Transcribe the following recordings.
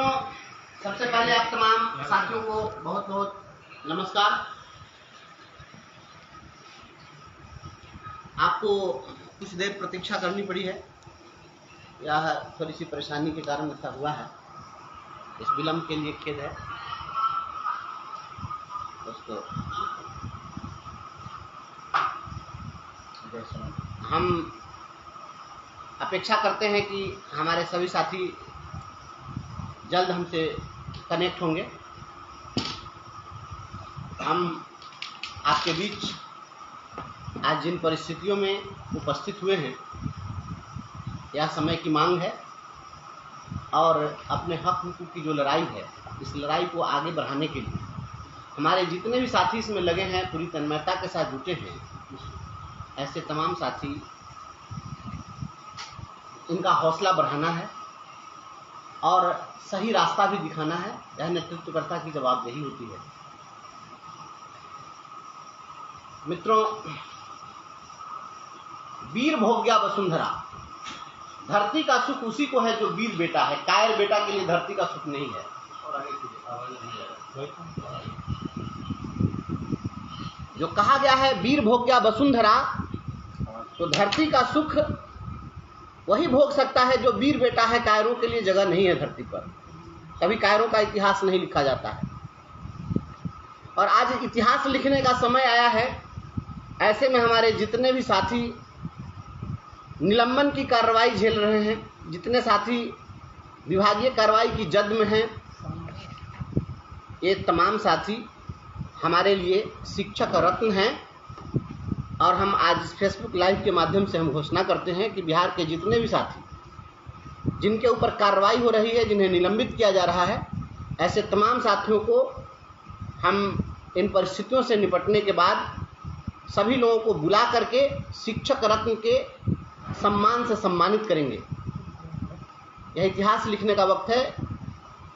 मित्रों, सबसे पहले आप तमाम साथियों को बहुत बहुत नमस्कार। आपको कुछ देर प्रतीक्षा करनी पड़ी है, यह थोड़ी सी परेशानी के कारण ऐसा हुआ है। इस विलंब के लिए खेद है दोस्तों। हम अपेक्षा करते हैं कि हमारे सभी साथी जल्द हमसे कनेक्ट होंगे। हम आपके बीच आज जिन परिस्थितियों में उपस्थित हुए हैं, यह समय की मांग है और अपने हक हुकूक की जो लड़ाई है, इस लड़ाई को आगे बढ़ाने के लिए हमारे जितने भी साथी इसमें लगे हैं, पूरी तन्मयता के साथ जुटे हैं, ऐसे तमाम साथी, इनका हौसला बढ़ाना है और सही रास्ता भी दिखाना है। यह नेतृत्वकर्ता की जवाबदेही होती है। मित्रों, वीर भोग्या वसुंधरा, धरती का सुख उसी को है जो वीर बेटा है। कायर बेटा के लिए धरती का सुख नहीं है। जो कहा गया है वीर भोग्या वसुंधरा, तो धरती का सुख वही भोग सकता है जो वीर बेटा है। कायरों के लिए जगह नहीं है धरती पर। कभी कायरों का इतिहास नहीं लिखा जाता है और आज इतिहास लिखने का समय आया है। ऐसे में हमारे जितने भी साथी निलंबन की कार्रवाई झेल रहे हैं, जितने साथी विभागीय कार्रवाई की जद में हैं, ये तमाम साथी हमारे लिए शिक्षक रत्न हैं। और हम आज इस फेसबुक लाइव के माध्यम से हम घोषणा करते हैं कि बिहार के जितने भी साथी जिनके ऊपर कार्रवाई हो रही है, जिन्हें निलंबित किया जा रहा है, ऐसे तमाम साथियों को हम इन परिस्थितियों से निपटने के बाद सभी लोगों को बुला करके शिक्षक रत्न के सम्मान से सम्मानित करेंगे। यह इतिहास लिखने का वक्त है।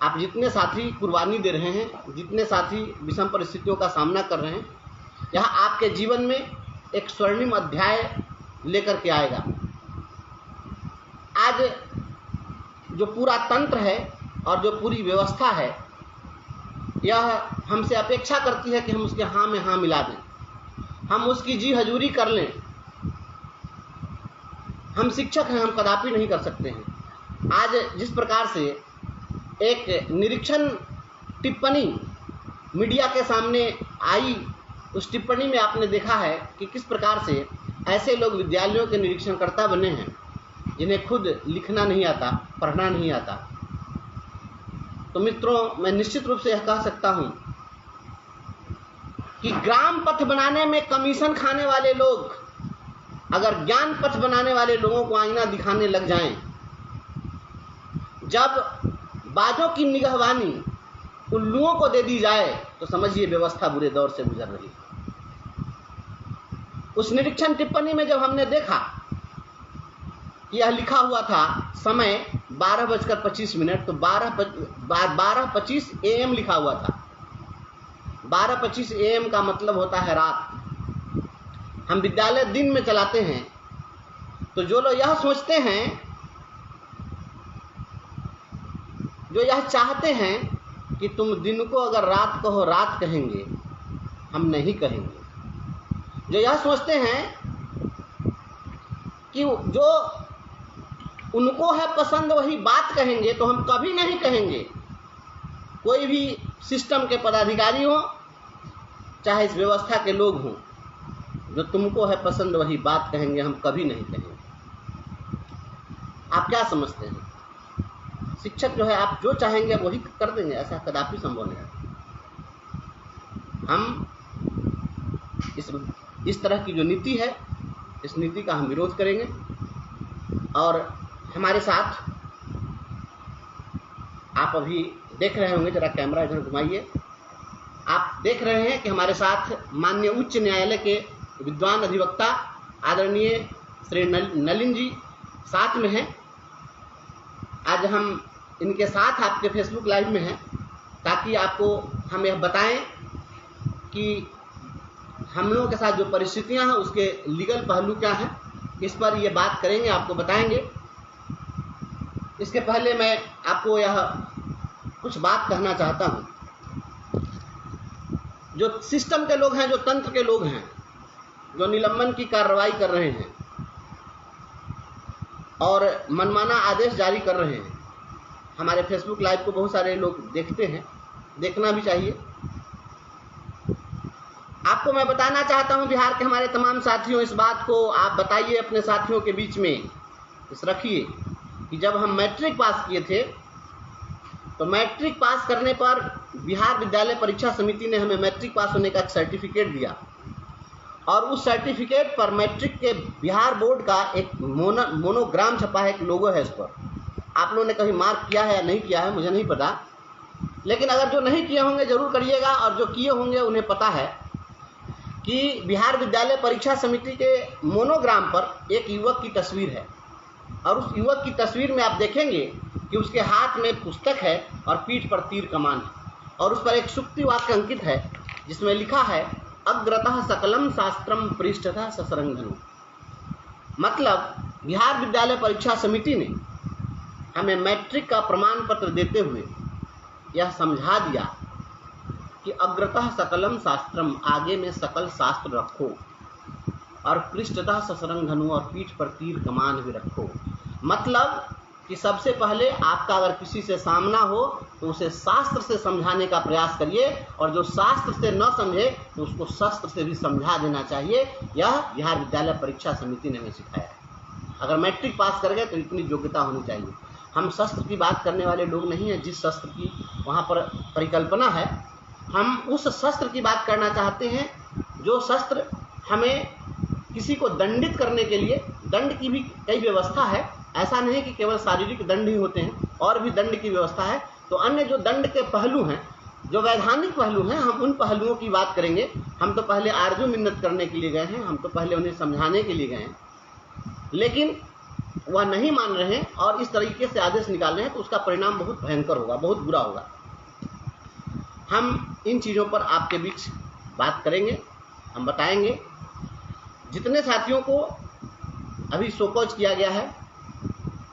आप जितने साथी कुर्बानी दे रहे हैं, जितने साथी विषम परिस्थितियों का सामना कर रहे हैं, यह आपके जीवन में एक स्वर्णिम अध्याय लेकर के आएगा। आज जो पूरा तंत्र है और जो पूरी व्यवस्था है, यह हमसे अपेक्षा करती है कि हम उसके हाँ में हाँ मिला दें, हम उसकी जी हजूरी कर लें। हम शिक्षक हैं, हम कदापि नहीं कर सकते हैं। आज जिस प्रकार से एक निरीक्षण टिप्पणी मीडिया के सामने आई, उस टिप्पणी में आपने देखा है कि किस प्रकार से ऐसे लोग विद्यालयों के निरीक्षणकर्ता बने हैं जिन्हें खुद लिखना नहीं आता, पढ़ना नहीं आता। तो मित्रों, मैं निश्चित रूप से यह कह सकता हूं कि ग्राम पथ बनाने में कमीशन खाने वाले लोग अगर ज्ञान पथ बनाने वाले लोगों को आईना दिखाने लग जाएं, जब बाजों की निगहबानी उल्लुओं को दे दी जाए, तो समझिए व्यवस्था बुरे दौर से गुजर रही है। उस निरीक्षण टिप्पणी में जब हमने देखा, यह लिखा हुआ था समय 12:25, तो 12:25 AM लिखा हुआ था। 12:25 AM का मतलब होता है रात। हम विद्यालय दिन में चलाते हैं, तो जो लोग यह सोचते हैं, जो यह चाहते हैं कि तुम दिन को अगर रात कहो, रात कहेंगे, हम नहीं कहेंगे। जो यह सोचते हैं कि जो उनको है पसंद वही बात कहेंगे, तो हम कभी नहीं कहेंगे। कोई भी सिस्टम के पदाधिकारी हो, चाहे इस व्यवस्था के लोग हों, जो तुमको है पसंद वही बात कहेंगे, हम कभी नहीं कहेंगे। आप क्या समझते हैं? शिक्षक जो है, आप जो चाहेंगे वही कर देंगे? ऐसा कदापि संभव नहीं है। हम इस तरह की जो नीति है, इस नीति का हम विरोध करेंगे। और हमारे साथ आप अभी देख रहे होंगे, जरा कैमरा इधर घुमाइए, आप देख रहे हैं कि हमारे साथ माननीय उच्च न्यायालय के विद्वान अधिवक्ता आदरणीय श्री नलिन जी साथ में हैं। आज हम इनके साथ आपके फेसबुक लाइव में हैं, ताकि आपको हम यह बताएं कि हम लोगों के साथ जो परिस्थितियां हैं, उसके लीगल पहलू क्या हैं, इस पर ये बात करेंगे, आपको बताएंगे। इसके पहले मैं आपको यह कुछ बात कहना चाहता हूं। जो सिस्टम के लोग हैं, जो तंत्र के लोग हैं, जो निलंबन की कार्रवाई कर रहे हैं और मनमाना आदेश जारी कर रहे हैं, हमारे फेसबुक लाइव को बहुत सारे लोग देखते हैं, देखना भी चाहिए। आपको मैं बताना चाहता हूं, बिहार के हमारे तमाम साथियों, इस बात को आप बताइए अपने साथियों के बीच में, इस रखिए कि जब हम मैट्रिक पास किए थे तो मैट्रिक पास करने पर बिहार विद्यालय परीक्षा समिति ने हमें मैट्रिक पास होने का एक सर्टिफिकेट दिया और उस सर्टिफिकेट पर मैट्रिक के बिहार बोर्ड का एक मोनोग्राम छपा है, एक लोगो है। इस पर आप लोगों ने कभी मार्क किया है या नहीं किया है मुझे नहीं पता, लेकिन अगर जो नहीं किए होंगे जरूर करिएगा, और जो किए होंगे उन्हें पता है कि बिहार विद्यालय परीक्षा समिति के मोनोग्राम पर एक युवक की तस्वीर है और उस युवक की तस्वीर में आप देखेंगे कि उसके हाथ में पुस्तक है और पीठ पर तीर कमान है और उस पर एक सूक्ति वाक्य अंकित है जिसमें लिखा है अग्रतः सकलम शास्त्रम पृष्ठतः ससरंघनु। मतलब बिहार विद्यालय परीक्षा समिति ने हमें मैट्रिक का प्रमाण पत्र देते हुए यह समझा दिया कि अग्रतः सकलम शास्त्रम, आगे में सकल शास्त्र रखो, और पृष्ठतः ससरंघनु, और पीठ पर तीर कमान भी रखो। मतलब कि सबसे पहले आपका अगर किसी से सामना हो तो उसे शास्त्र से समझाने का प्रयास करिए, और जो शास्त्र से न समझे तो उसको शस्त्र से भी समझा देना चाहिए। यह बिहार विद्यालय परीक्षा समिति ने हमें सिखाया है। अगर मैट्रिक पास कर गए तो इतनी योग्यता होनी चाहिए। हम शस्त्र की बात करने वाले लोग नहीं हैं, जिस शस्त्र की वहाँ पर परिकल्पना है, हम उस शस्त्र की बात करना चाहते हैं जो शस्त्र हमें किसी को दंडित करने के लिए, दंड की भी कई व्यवस्था है, ऐसा नहीं कि केवल शारीरिक दंड ही होते हैं, और भी दंड की व्यवस्था है। तो अन्य जो दंड के पहलू हैं, जो वैधानिक पहलू हैं, हम उन पहलुओं की बात करेंगे। हम तो पहले आरजू मिन्नत करने के लिए गए हैं, हम तो पहले उन्हें समझाने के लिए गए हैं, लेकिन वह नहीं मान रहे हैं और इस तरीके से आदेश निकाल रहे हैं, तो उसका परिणाम बहुत भयंकर होगा, बहुत बुरा होगा। हम इन चीज़ों पर आपके बीच बात करेंगे, हम बताएंगे। जितने साथियों को अभी शोकॉज किया गया है,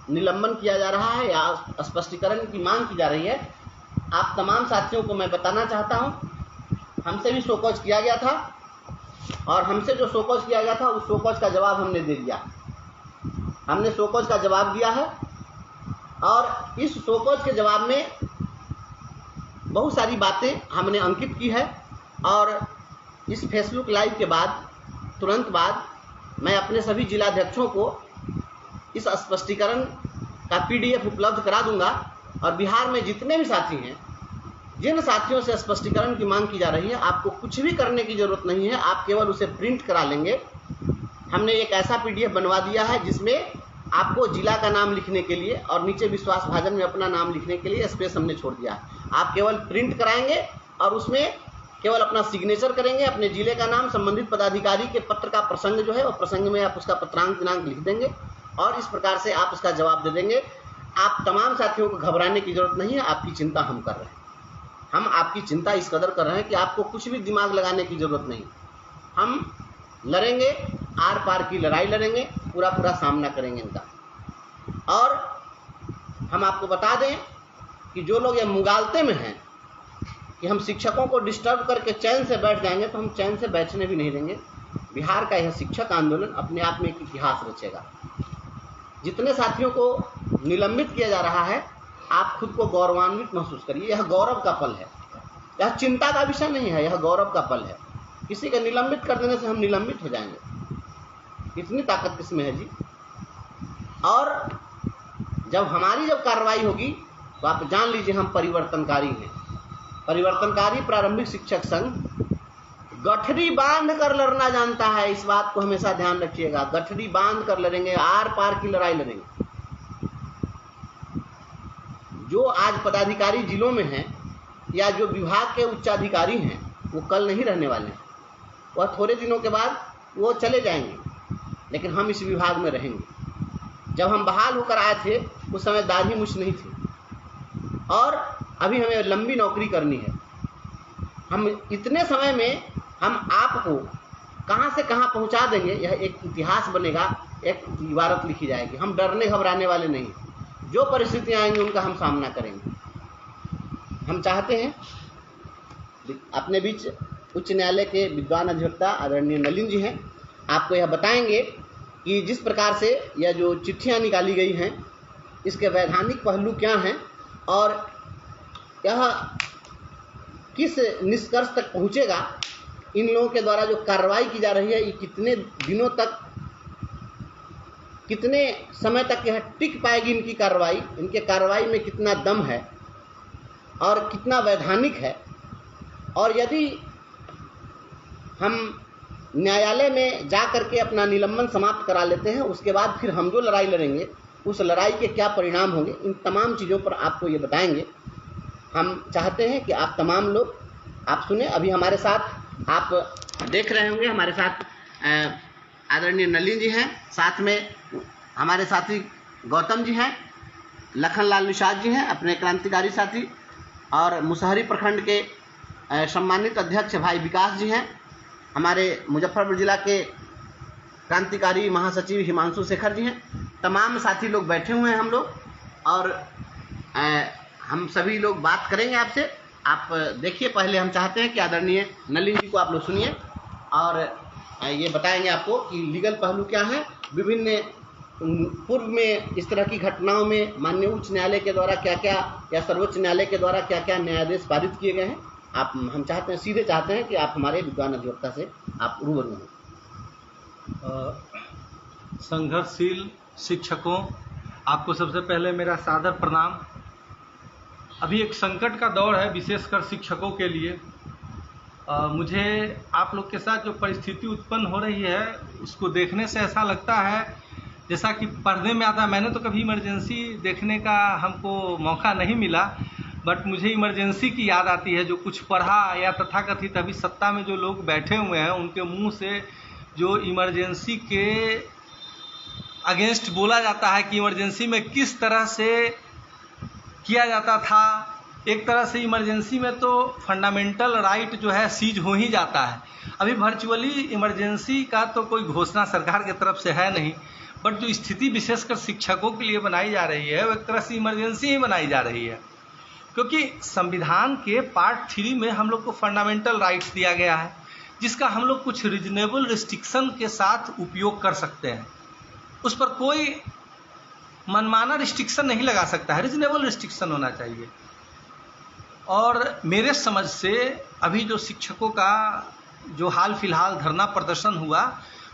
निलंबन किया जा रहा है या स्पष्टीकरण की मांग की जा रही है, आप तमाम साथियों को मैं बताना चाहता हूं, हमसे भी शोकॉज किया गया था और हमसे जो शोकॉज किया गया था उस शोकॉज का जवाब हमने दे दिया। हमने शोकॉज का जवाब दिया है और इस शोकॉज के जवाब में बहुत सारी बातें हमने अंकित की है, और इस फेसबुक लाइव के बाद तुरंत बाद मैं अपने सभी जिलाध्यक्षों को इस स्पष्टीकरण का PDF उपलब्ध करा दूंगा। और बिहार में जितने भी साथी हैं, जिन साथियों से स्पष्टीकरण की मांग की जा रही है, आपको कुछ भी करने की जरूरत नहीं है, आप केवल उसे प्रिंट करा लेंगे। हमने एक ऐसा PDF बनवा दिया है जिसमें आपको जिला का नाम लिखने के लिए और नीचे विश्वास भाजन में अपना नाम लिखने के लिए स्पेस हमने छोड़ दिया है। आप केवल प्रिंट कराएंगे और उसमें केवल अपना सिग्नेचर करेंगे, अपने जिले का नाम, संबंधित पदाधिकारी के पत्र का प्रसंग जो है वो प्रसंग में आप उसका पत्रांक दिनांक लिख देंगे और इस प्रकार से आप उसका जवाब दे देंगे। आप तमाम साथियों को घबराने की जरूरत नहीं है, आपकी चिंता हम कर रहे हैं। हम आपकी चिंता इस कदर कर रहे हैं कि आपको कुछ भी दिमाग लगाने की जरूरत नहीं। हम लड़ेंगे, आर पार की लड़ाई लड़ेंगे, पूरा पूरा सामना करेंगे इनका। और हम आपको बता दें कि जो लोग ये मुगालते में हैं कि हम शिक्षकों को डिस्टर्ब करके चैन से बैठ जाएंगे, तो हम चैन से बैठने भी नहीं देंगे। बिहार का यह शिक्षक आंदोलन अपने आप में एक इतिहास रचेगा। जितने साथियों को निलंबित किया जा रहा है, आप खुद को गौरवान्वित महसूस करिए। यह गौरव का पल है, यह चिंता का विषय नहीं है, यह गौरव का पल है। किसी का निलंबित कर देने से हम निलंबित हो जाएंगे, इतनी ताकत किसमें है जी। और जब कार्रवाई होगी तो आप जान लीजिए हम परिवर्तनकारी हैं। परिवर्तनकारी प्रारंभिक शिक्षक संघ गठरी बांध कर लड़ना जानता है, इस बात को हमेशा ध्यान रखिएगा। गठरी बांध कर लड़ेंगे, आर पार की लड़ाई लड़ेंगे। जो आज पदाधिकारी जिलों में हैं या जो विभाग के उच्चाधिकारी हैं, वो कल नहीं रहने वाले हैं, वह थोड़े दिनों के बाद वो चले जाएंगे, लेकिन हम इस विभाग में रहेंगे। जब हम बहाल होकर आए थे उस समय दाढ़ी मूछ नहीं थी, और अभी हमें लंबी नौकरी करनी है। हम इतने समय में हम आपको कहां से कहां पहुंचा देंगे, यह एक इतिहास बनेगा, एक इबारत लिखी जाएगी। हम डरने घबराने वाले नहीं, जो परिस्थितियां आएंगी उनका हम सामना करेंगे। हम चाहते हैं अपने बीच उच्च न्यायालय के विद्वान अधिवक्ता आदरणीय नलिन जी हैं, आपको यह बताएंगे कि जिस प्रकार से यह जो चिट्ठियां निकाली गई हैं इसके वैधानिक पहलू क्या हैं और यह किस निष्कर्ष तक पहुंचेगा। इन लोगों के द्वारा जो कार्रवाई की जा रही है ये कितने दिनों तक, कितने समय तक यह टिक पाएगी इनकी कार्रवाई, इनके कार्रवाई में कितना दम है और कितना वैधानिक है। और यदि हम न्यायालय में जा करके अपना निलंबन समाप्त करा लेते हैं, उसके बाद फिर हम जो लड़ाई लड़ेंगे उस लड़ाई के क्या परिणाम होंगे, इन तमाम चीज़ों पर आपको ये बताएंगे। हम चाहते हैं कि आप तमाम लोग आप सुने। अभी हमारे साथ आप देख रहे होंगे हमारे साथ आदरणीय नलिन जी हैं, साथ में हमारे साथी गौतम जी हैं, लखनलाल निषाद जी हैं अपने क्रांतिकारी साथी, और मुसहरी प्रखंड के सम्मानित अध्यक्ष भाई विकास जी हैं, हमारे मुजफ्फरपुर जिला के क्रांतिकारी महासचिव हिमांशु शेखर जी हैं। तमाम साथी लोग बैठे हुए हैं हम लोग, और हम सभी लोग बात करेंगे आपसे। आप देखिए, पहले हम चाहते हैं कि आदरणीय नलिन जी को आप लोग सुनिए और ये बताएंगे आपको कि लीगल पहलू क्या है, विभिन्न पूर्व में इस तरह की घटनाओं में माननीय उच्च न्यायालय के द्वारा क्या क्या या सर्वोच्च न्यायालय के द्वारा क्या क्या न्यायादेश पारित किए गए हैं। आप हम चाहते हैं, सीधे चाहते हैं कि आप हमारे विद्वान अधिवक्ता से आप रूबरू हों। संघर्षशील शिक्षकों, आपको सबसे पहले मेरा सादर प्रणाम। अभी एक संकट का दौर है, विशेषकर शिक्षकों के लिए। मुझे आप लोग के साथ जो परिस्थिति उत्पन्न हो रही है उसको देखने से ऐसा लगता है जैसा कि पढ़ने में आता है। मैंने तो कभी इमरजेंसी देखने का हमको मौका नहीं मिला, बट मुझे इमरजेंसी की याद आती है। जो कुछ पढ़ा या तथाकथित अभी सत्ता में जो लोग बैठे हुए हैं उनके मुंह से जो इमरजेंसी के अगेंस्ट बोला जाता है कि इमरजेंसी में किस तरह से किया जाता था। एक तरह से इमरजेंसी में तो फंडामेंटल राइट जो है सीज हो ही जाता है। अभी वर्चुअली इमरजेंसी का तो कोई घोषणा सरकार की तरफ से है नहीं, बट जो स्थिति विशेषकर शिक्षकों के लिए बनाई जा रही है वो एक तरह से इमरजेंसी ही बनाई जा रही है, क्योंकि संविधान के पार्ट 3 में हम लोग को फंडामेंटल राइट्स दिया गया है, जिसका हम लोग कुछ रीजनेबल रिस्ट्रिक्शन के साथ उपयोग कर सकते हैं। उस पर कोई मनमाना रिस्ट्रिक्शन नहीं लगा सकता है, रीजनेबल रिस्ट्रिक्शन होना चाहिए। और मेरे समझ से अभी जो शिक्षकों का जो हाल फिलहाल धरना प्रदर्शन हुआ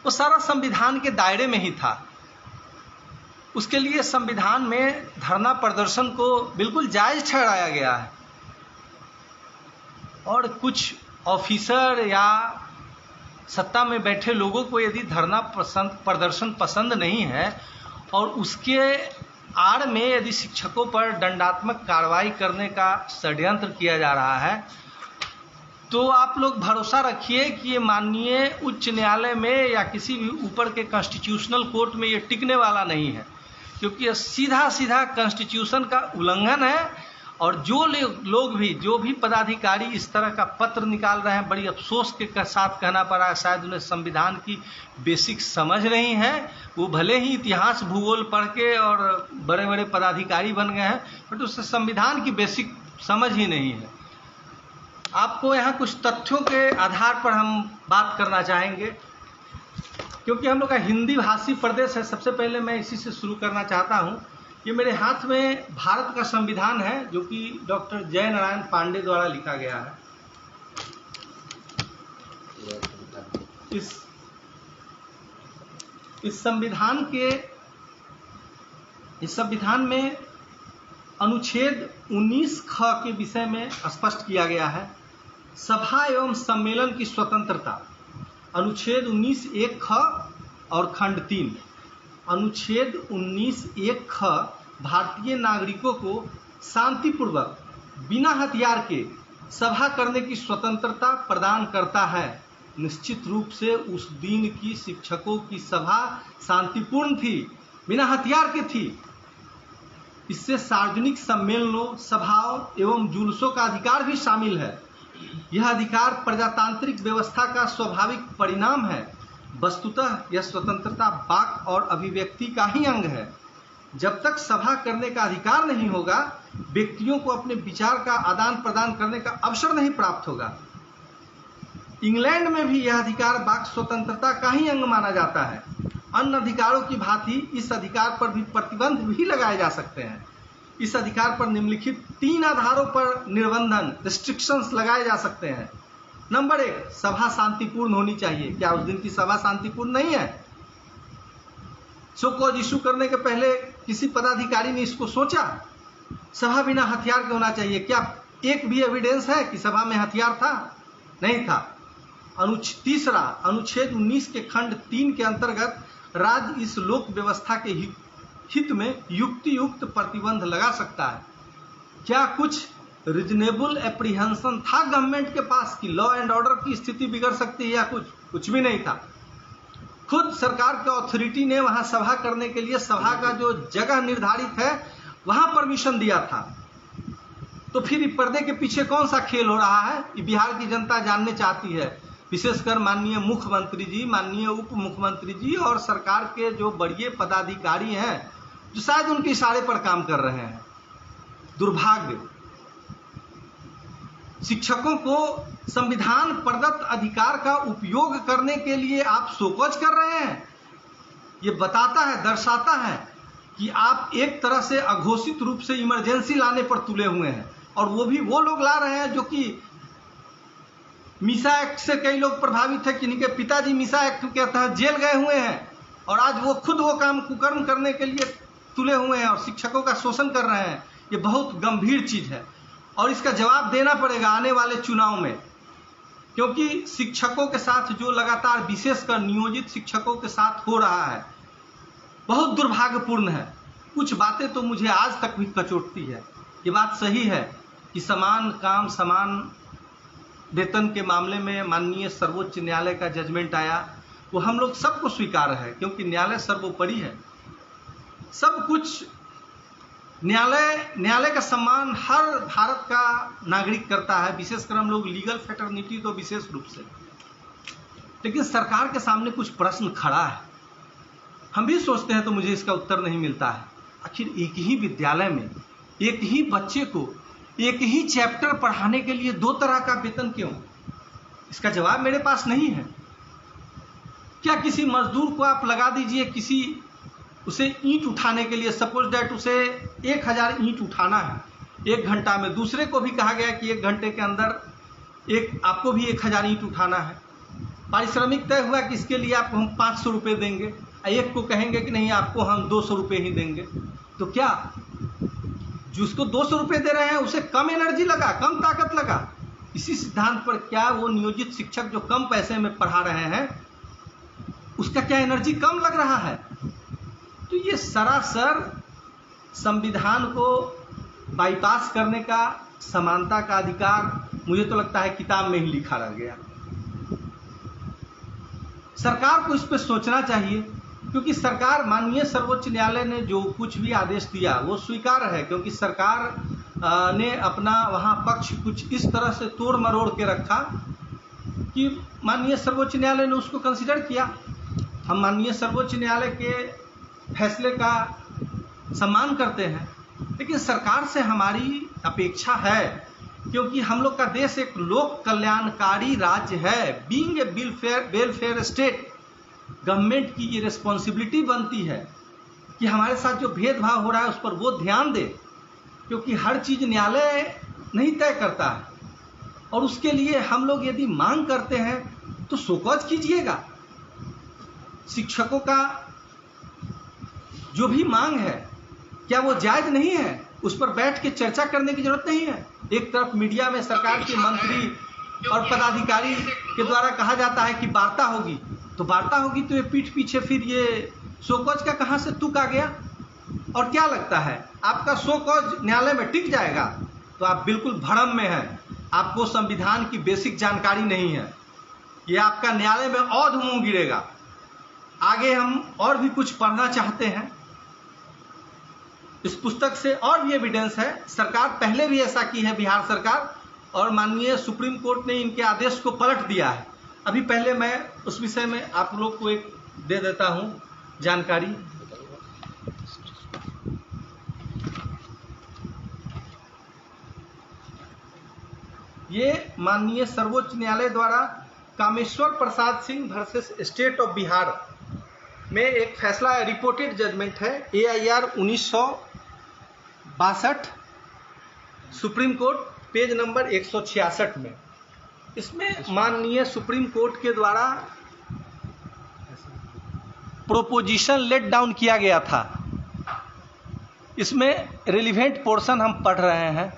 वो सारा संविधान के दायरे में ही था। उसके लिए संविधान में धरना प्रदर्शन को बिल्कुल जायज़ ठहराया गया है। और कुछ ऑफिसर या सत्ता में बैठे लोगों को यदि धरना प्रदर्शन पसंद नहीं है और उसके आड़ में यदि शिक्षकों पर दंडात्मक कार्रवाई करने का षड्यंत्र किया जा रहा है, तो आप लोग भरोसा रखिए कि ये माननीय उच्च न्यायालय में या किसी भी ऊपर के कॉन्स्टिट्यूशनल कोर्ट में ये टिकने वाला नहीं है, क्योंकि ये सीधा सीधा कॉन्स्टिट्यूशन का उल्लंघन है। और जो भी पदाधिकारी इस तरह का पत्र निकाल रहे हैं, बड़ी अफसोस के साथ कहना पड़ा है, शायद उन्हें संविधान की बेसिक समझ नहीं है। वो भले ही इतिहास भूगोल पढ़ के और बड़े बड़े पदाधिकारी बन गए हैं, बट उससे संविधान की बेसिक समझ ही नहीं है। आपको यहाँ कुछ तथ्यों के आधार पर हम बात करना चाहेंगे, क्योंकि हम लोग का हिंदी भाषी प्रदेश है। सबसे पहले मैं इसी से शुरू करना चाहता हूँ। ये मेरे हाथ में भारत का संविधान है, जो कि डॉक्टर जय नारायण पांडे द्वारा लिखा गया है। इस संविधान में अनुच्छेद 19 ख के विषय में स्पष्ट किया गया है सभा एवं सम्मेलन की स्वतंत्रता। अनुच्छेद 19(1) ख और खंड 3। अनुच्छेद 19(1) ख भारतीय नागरिकों को शांतिपूर्वक बिना हथियार के सभा करने की स्वतंत्रता प्रदान करता है। निश्चित रूप से उस दिन की शिक्षकों की सभा शांतिपूर्ण थी, बिना हथियार के थी। इससे सार्वजनिक सम्मेलनों, सभाओं एवं जुलूसों का अधिकार भी शामिल है। यह अधिकार प्रजातांत्रिक व्यवस्था का स्वाभाविक परिणाम है। वस्तुतः यह स्वतंत्रता वाक और अभिव्यक्ति का ही अंग है। जब तक सभा करने का अधिकार नहीं होगा, व्यक्तियों को अपने विचार का आदान प्रदान करने का अवसर नहीं प्राप्त होगा। इंग्लैंड में भी यह अधिकार वाक स्वतंत्रता का ही अंग माना जाता है। अन्य अधिकारों की भांति इस अधिकार पर भी प्रतिबंध भी लगाए जा सकते हैं। इस अधिकार पर निम्नलिखित 3 आधारों पर निर्बंधन रिस्ट्रिक्शंस लगाए जा सकते हैं। नंबर 1, सभा शांतिपूर्ण होनी चाहिए। क्या उस दिन की सभा शांतिपूर्ण नहीं है? शो कॉज इशू करने के पहले किसी पदाधिकारी ने इसको सोचा? सभा बिना हथियार के होना चाहिए। क्या एक भी एविडेंस है कि सभा में हथियार था? नहीं था। तीसरा, अनुच्छेद 19 के खंड 3 के अंतर्गत राज्य इस लोक व्यवस्था के हित में युक्तियुक्त प्रतिबंध लगा सकता है। क्या कुछ रीजनेबल एप्रीहेंशन था गवर्नमेंट के पास कि लॉ एंड ऑर्डर की स्थिति बिगड़ सकती है या कुछ भी नहीं था। खुद सरकार के अथॉरिटी ने वहां सभा करने के लिए सभा का जो जगह निर्धारित है वहां परमिशन दिया था। तो फिर पर्दे के पीछे कौन सा खेल हो रहा है, ये बिहार की जनता जानने चाहती है। विशेषकर माननीय मुख्यमंत्री जी, माननीय उप मुख्यमंत्री जी और सरकार के जो बड़े पदाधिकारी हैं जो शायद उनके इशारे पर काम कर रहे हैं। दुर्भाग्य, शिक्षकों को संविधान प्रदत्त अधिकार का उपयोग करने के लिए आप शोकॉज कर रहे हैं। ये बताता है, दर्शाता है कि आप एक तरह से अघोषित रूप से इमरजेंसी लाने पर तुले हुए हैं। और वो भी वो लोग ला रहे हैं जो कि मीसा एक्ट से कई लोग प्रभावित है, जिनके पिताजी मीसा एक्ट के तहत जेल गए हुए हैं और आज वो खुद वो काम कुकर्म करने के लिए तुले हुए हैं और शिक्षकों का शोषण कर रहे हैं। ये बहुत गंभीर चीज है और इसका जवाब देना पड़ेगा आने वाले चुनाव में, क्योंकि शिक्षकों के साथ जो लगातार विशेषकर नियोजित शिक्षकों के साथ हो रहा है बहुत दुर्भाग्यपूर्ण है। कुछ बातें तो मुझे आज तक भी कचोटती है। ये बात सही है कि समान काम समान वेतन के मामले में माननीय सर्वोच्च न्यायालय का जजमेंट आया, वो हम लोग सबको स्वीकार है क्योंकि न्यायालय सर्वोपरि है। सब कुछ न्यायालय का सम्मान हर भारत का नागरिक करता है, विशेषकर हम लोग लीगल फ्रेटर्निटी तो विशेष रूप से। लेकिन सरकार के सामने कुछ प्रश्न खड़ा है, हम भी सोचते हैं तो मुझे इसका उत्तर नहीं मिलता है। आखिर एक ही विद्यालय में एक ही बच्चे को एक ही चैप्टर पढ़ाने के लिए 2 तरह का वेतन क्यों? इसका जवाब मेरे पास नहीं है। क्या किसी मजदूर को आप लगा दीजिए उसे ईंट उठाने के लिए, सपोज दैट उसे 1000 ईंट उठाना है 1 घंटा में, दूसरे को भी कहा गया कि 1 घंटे के अंदर आपको भी 1000 ईंट उठाना है। पारिश्रमिक तय हुआ कि इसके लिए आपको हम 500 रुपये देंगे, एक को कहेंगे कि नहीं आपको हम 200 रुपये ही देंगे। तो क्या जिसको 200 रुपये दे रहे हैं उसे कम एनर्जी लगा, कम ताकत लगा? इसी सिद्धांत पर क्या वो नियोजित शिक्षक जो कम पैसे में पढ़ा रहे हैं उसका क्या एनर्जी कम लग रहा है? तो ये सरासर संविधान को बाईपास करने का, समानता का अधिकार मुझे तो लगता है किताब में ही लिखा रह गया। सरकार को इस पर सोचना चाहिए, क्योंकि सरकार, माननीय सर्वोच्च न्यायालय ने जो कुछ भी आदेश दिया वो स्वीकार है, क्योंकि सरकार ने अपना वहां पक्ष कुछ इस तरह से तोड़ मरोड़ के रखा कि माननीय सर्वोच्च न्यायालय ने उसको कंसिडर किया। हम माननीय सर्वोच्च न्यायालय के फैसले का सम्मान करते हैं, लेकिन सरकार से हमारी अपेक्षा है, क्योंकि हम लोग का देश एक लोक कल्याणकारी राज्य है। Being a welfare state, government की ये रिस्पॉन्सिबिलिटी बनती है कि हमारे साथ जो भेदभाव हो रहा है उस पर वो ध्यान दे, क्योंकि हर चीज न्यायालय नहीं तय करता है। और उसके लिए हम लोग यदि मांग करते हैं तो शोकॉज कीजिएगा। शिक्षकों का जो भी मांग है क्या वो जायज नहीं है? उस पर बैठ के चर्चा करने की जरूरत नहीं है। एक तरफ मीडिया में सरकार के मंत्री और पदाधिकारी के द्वारा कहा जाता है कि वार्ता होगी, तो वार्ता होगी तो ये पीठ पीछे फिर ये शोकॉज का कहां से तुक आ गया? और क्या लगता है आपका शोकॉज न्यायालय में टिक जाएगा? तो आप बिल्कुल भ्रम में हैं, आपको संविधान की बेसिक जानकारी नहीं है। ये आपका न्यायालय में औध मुंह गिरेगा। आगे हम और भी कुछ पढ़ना चाहते हैं। इस पुस्तक से और भी एविडेंस है। सरकार पहले भी ऐसा की है, बिहार सरकार, और माननीय सुप्रीम कोर्ट ने इनके आदेश को पलट दिया है। अभी पहले मैं उस विषय में आप लोग को एक दे देता हूं जानकारी। ये माननीय सर्वोच्च न्यायालय द्वारा Kameshwar Prasad Singh versus state of Bihar में एक फैसला रिपोर्टेड जजमेंट है, AIR 1962, supreme court, page number 166 में। इसमें माननीय सुप्रीम कोर्ट के द्वारा प्रोपोजिशन लेट डाउन किया गया था। इसमें रिलीवेंट पोर्शन हम पढ़ रहे हैं।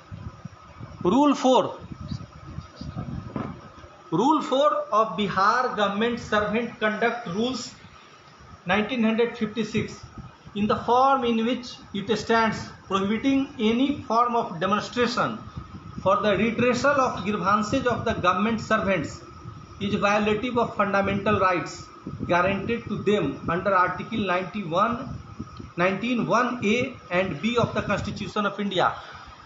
Rule 4 of Bihar government servant conduct rules 1956 in the form in which it stands prohibiting any form of demonstration for the redressal of grievances of the government servants is violative of fundamental rights guaranteed to them under Article 19(1)(a) and (b) of the Constitution of India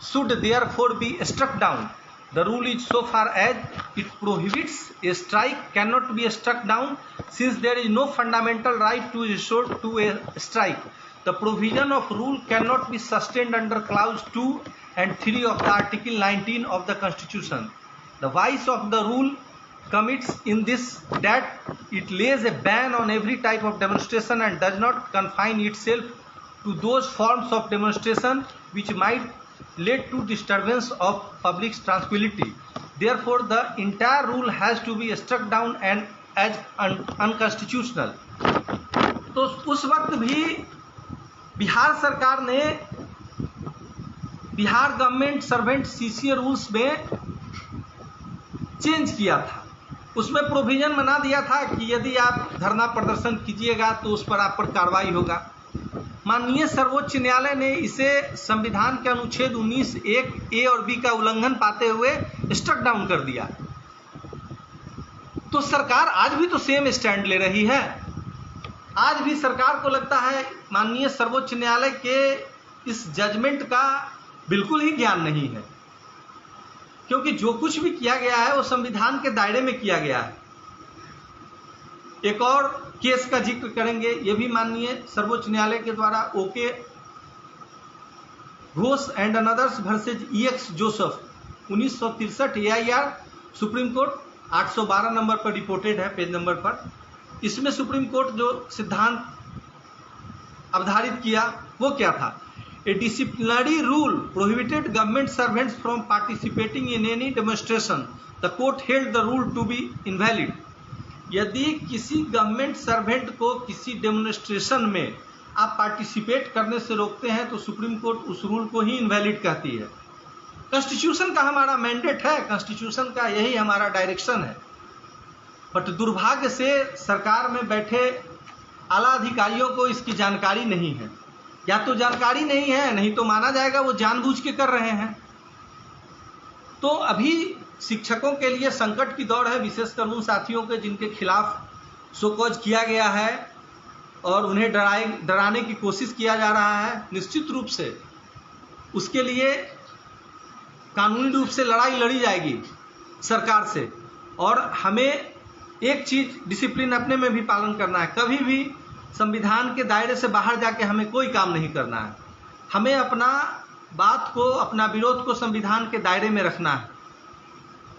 should therefore be struck down. The rule is so far as it prohibits a strike cannot be struck down since there is no fundamental right to resort to a strike. The provision of rule cannot be sustained under clause 2 and 3 of the Article 19 of the Constitution. The vice of the rule commits in this that it lays a ban on every type of demonstration and does not confine itself to those forms of demonstration which might lead to disturbance of public tranquility. Therefore, the entire rule has to be struck down and as unconstitutional. तो उस वक्त भी बिहार सरकार ने Bihar government servant CCA rules में change किया था। उसमें प्रोविजन बना दिया था कि यदि आप धरना प्रदर्शन कीजिएगा तो उस पर आप पर कार्रवाई होगा। माननीय सर्वोच्च न्यायालय ने इसे संविधान के अनुच्छेद 19(1)(a) और (b) का उल्लंघन पाते हुए स्ट्रक डाउन कर दिया। तो सरकार आज भी तो सेम स्टैंड ले रही है। आज भी सरकार को लगता है माननीय सर्वोच्च न्यायालय के इस जजमेंट का बिल्कुल ही ज्ञान नहीं है, क्योंकि जो कुछ भी किया गया है वो संविधान के दायरे में किया गया है। एक और केस का जिक्र करेंगे, ये भी माननीय सर्वोच्च न्यायालय के द्वारा okay Ghosh and another's versus EX Joseph 1963 AIR supreme court 812 number पर रिपोर्टेड है, पेज नंबर पर। इसमें सुप्रीम कोर्ट जो सिद्धांत अवधारित किया वो क्या था? A disciplinary rule prohibited government servants from participating in any demonstration, the court held the rule to be invalid. यदि किसी गवर्नमेंट सर्वेंट को किसी डेमोन्स्ट्रेशन में आप पार्टिसिपेट करने से रोकते हैं तो सुप्रीम कोर्ट उस रूल को ही इनवैलिड कहती है। कॉन्स्टिट्यूशन का हमारा मैंडेट है, कॉन्स्टिट्यूशन का यही हमारा डायरेक्शन है। बट दुर्भाग्य से सरकार में बैठे आला अधिकारियों को इसकी जानकारी नहीं है, या तो जानकारी नहीं है, नहीं तो माना जाएगा वो जानबूझ के कर रहे हैं। तो अभी शिक्षकों के लिए संकट की दौड़ है, विशेषकर उन साथियों के जिनके खिलाफ शोकॉज किया गया है और उन्हें डराने की कोशिश किया जा रहा है। निश्चित रूप से उसके लिए कानूनी रूप से लड़ाई लड़ी जाएगी सरकार से। और हमें एक चीज डिसिप्लिन अपने में भी पालन करना है, कभी भी संविधान के दायरे से बाहर जाके हमें कोई काम नहीं करना है। हमें अपना बात को, अपना विरोध को संविधान के दायरे में रखना है।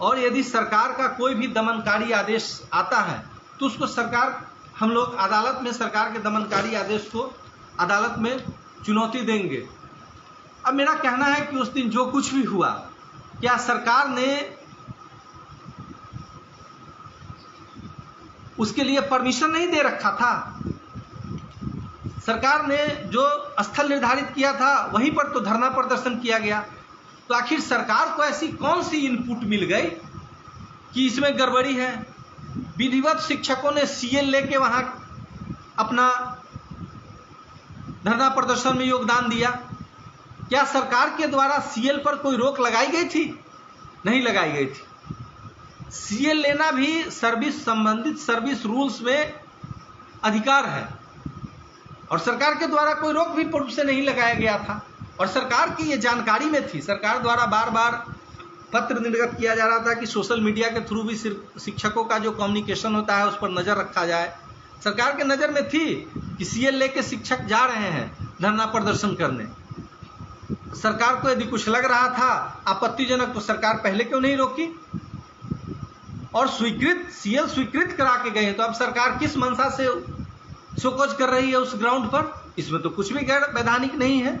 और यदि सरकार का कोई भी दमनकारी आदेश आता है तो उसको हम लोग अदालत में सरकार के दमनकारी आदेश को अदालत में चुनौती देंगे। अब मेरा कहना है कि उस दिन जो कुछ भी हुआ, क्या सरकार ने उसके लिए परमिशन नहीं दे रखा था? सरकार ने जो स्थल निर्धारित किया था वहीं पर तो धरना प्रदर्शन किया गया। तो आखिर सरकार को ऐसी कौन सी इनपुट मिल गई कि इसमें गड़बड़ी है? विधिवत शिक्षकों ने CL लेके वहां अपना धरना प्रदर्शन में योगदान दिया। क्या सरकार के द्वारा CL पर कोई रोक लगाई गई थी? नहीं लगाई गई थी। CL लेना भी सर्विस संबंधित सर्विस रूल्स में अधिकार है और सरकार के द्वारा कोई रोक भी पूर्व से नहीं लगाया गया था और सरकार की ये जानकारी में थी। सरकार द्वारा बार बार पत्र निर्गत किया जा रहा था कि सोशल मीडिया के थ्रू भी शिक्षकों का जो कम्युनिकेशन होता है उस पर नज़र रखा जाए। सरकार के नज़र में थी कि CL लेके शिक्षक जा रहे हैं धरना प्रदर्शन करने। सरकार को यदि कुछ लग रहा था आपत्तिजनक तो सरकार पहले क्यों नहीं रोकी? और स्वीकृत सीएल स्वीकृत करा के गए हैं, तो अब सरकार किस मंशा से शोकॉज कर रही है उस ग्राउंड पर? इसमें तो कुछ भी गैर वैधानिक नहीं है।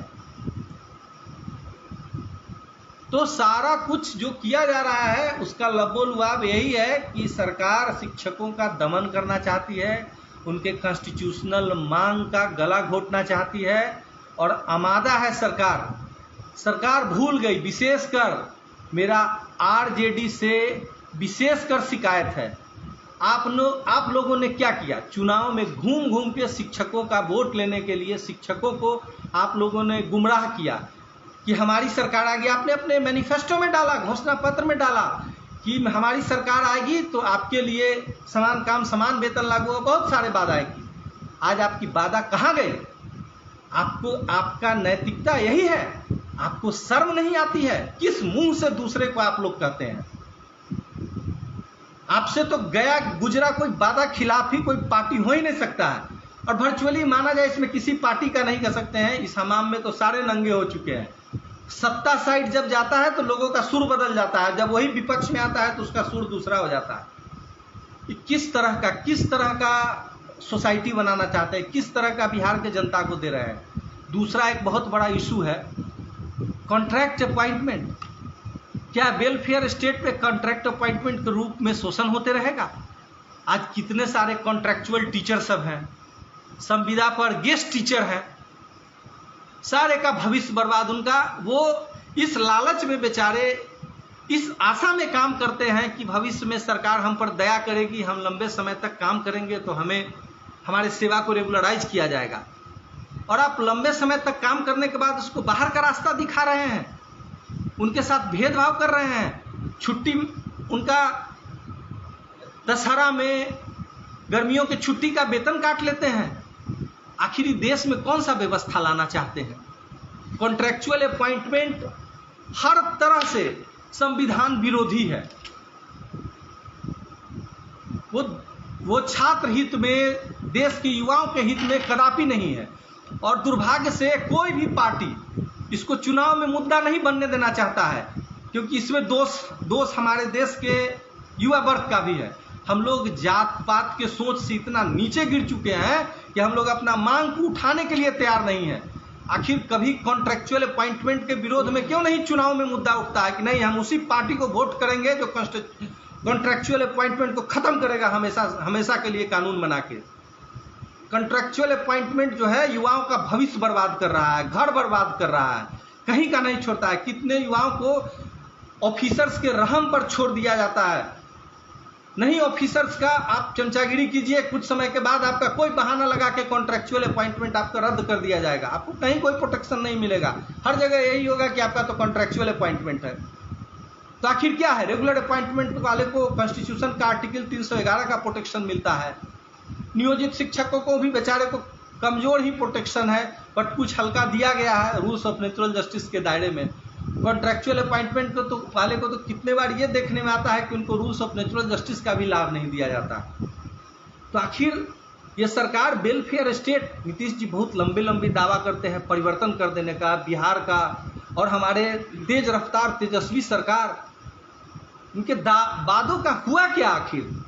तो सारा कुछ जो किया जा रहा है उसका लबोलुआब यही है कि सरकार शिक्षकों का दमन करना चाहती है, उनके कॉन्स्टिट्यूशनल मांग का गला घोटना चाहती है और आमादा है सरकार भूल गई। विशेषकर मेरा आरजेडी से विशेषकर शिकायत है, आप लोगों ने क्या किया? चुनाव में घूम घूम के शिक्षकों का वोट लेने के लिए शिक्षकों को आप लोगों ने गुमराह किया कि हमारी सरकार आ गई। आपने अपने मैनिफेस्टो में डाला, घोषणा पत्र में डाला कि हमारी सरकार आएगी तो आपके लिए समान काम समान वेतन लागू, बहुत सारे वादा की। आज आपकी वादा कहाँ गए? आपको आपका नैतिकता यही है? आपको शर्म नहीं आती है? किस मुंह से दूसरे को आप लोग कहते हैं? आपसे तो गया गुजरा कोई वादा खिलाफ ही कोई पार्टी हो ही नहीं सकता है। और वर्चुअली माना जाए इसमें किसी पार्टी का नहीं कह सकते हैं, इस हमाम में तो सारे नंगे हो चुके हैं। सत्ता साइड जब जाता है तो लोगों का सुर बदल जाता है, जब वही विपक्ष में आता है तो उसका सुर दूसरा हो जाता है। कि किस तरह का सोसाइटी बनाना चाहते हैं, किस तरह का बिहार के जनता को दे रहे हैं। दूसरा एक बहुत बड़ा इशू है कॉन्ट्रैक्ट अपॉइंटमेंट। क्या वेलफेयर स्टेट पे कॉन्ट्रैक्ट अपॉइंटमेंट के रूप में शोषण होते रहेगा? आज कितने सारे कॉन्ट्रैक्चुअल टीचर सब हैं, संविदा पर गेस्ट टीचर हैं, सारे का भविष्य बर्बाद उनका। वो इस लालच में बेचारे इस आशा में काम करते हैं कि भविष्य में सरकार हम पर दया करेगी, हम लंबे समय तक काम करेंगे तो हमें हमारे सेवा को रेगुलराइज किया जाएगा। और आप लंबे समय तक काम करने के बाद उसको बाहर का रास्ता दिखा रहे हैं, उनके साथ भेदभाव कर रहे हैं। छुट्टी उनका दशहरा में गर्मियों की छुट्टी का वेतन काट लेते हैं। आखिर देश में कौन सा व्यवस्था लाना चाहते हैं? कॉन्ट्रैक्चुअल अपॉइंटमेंट हर तरह से संविधान विरोधी है। वो छात्र हित में, देश के युवाओं के हित में कदापि नहीं है। और दुर्भाग्य से कोई भी पार्टी इसको चुनाव में मुद्दा नहीं बनने देना चाहता है, क्योंकि इसमें दोष हमारे देश के युवा वर्ग का भी है। हम लोग जात पात के सोच से इतना नीचे गिर चुके हैं कि हम लोग अपना मांग को उठाने के लिए तैयार नहीं है। आखिर कभी कॉन्ट्रैक्चुअल अपॉइंटमेंट के विरोध में क्यों नहीं चुनाव में मुद्दा उठता है कि नहीं हम उसी पार्टी को वोट करेंगे जो कॉन्ट्रैक्चुअल अपॉइंटमेंट को खत्म करेगा हमेशा के लिए कानून बना के। कॉन्ट्रैक्चुअल अपॉइंटमेंट जो है युवाओं का भविष्य बर्बाद कर रहा है, घर बर्बाद कर रहा है, कहीं का नहीं छोड़ता है। कितने युवाओं को ऑफिसर्स के रहम पर छोड़ दिया जाता है। नहीं ऑफिसर्स का आप चमचागिरी कीजिए, कुछ समय के बाद आपका कोई बहाना लगा के कॉन्ट्रैक्चुअल अपॉइंटमेंट आपका रद्द कर दिया जाएगा, आपको कहीं कोई प्रोटेक्शन नहीं मिलेगा। हर जगह यही होगा कि आपका तो कॉन्ट्रैक्चुअल अपॉइंटमेंट है। तो आखिर क्या है? रेगुलर अपॉइंटमेंट वाले को कॉन्स्टिट्यूशन का आर्टिकल 311 का प्रोटेक्शन मिलता है। नियोजित शिक्षकों को भी बेचारे को कमजोर ही प्रोटेक्शन है, बट कुछ हल्का दिया गया है रूल्स ऑफ नेचुरल जस्टिस के दायरे में। कॉन्ट्रैक्चुअल अपॉइंटमेंट को तो वाले को तो कितने बार ये देखने में आता है कि उनको रूल्स ऑफ नेचुरल जस्टिस का भी लाभ नहीं दिया जाता। तो आखिर ये सरकार वेलफेयर स्टेट, नीतीश जी बहुत लंबे दावा करते हैं परिवर्तन कर देने का बिहार का, और हमारे तेज रफ्तार तेजस्वी सरकार, उनके वादों का हुआ क्या? आखिर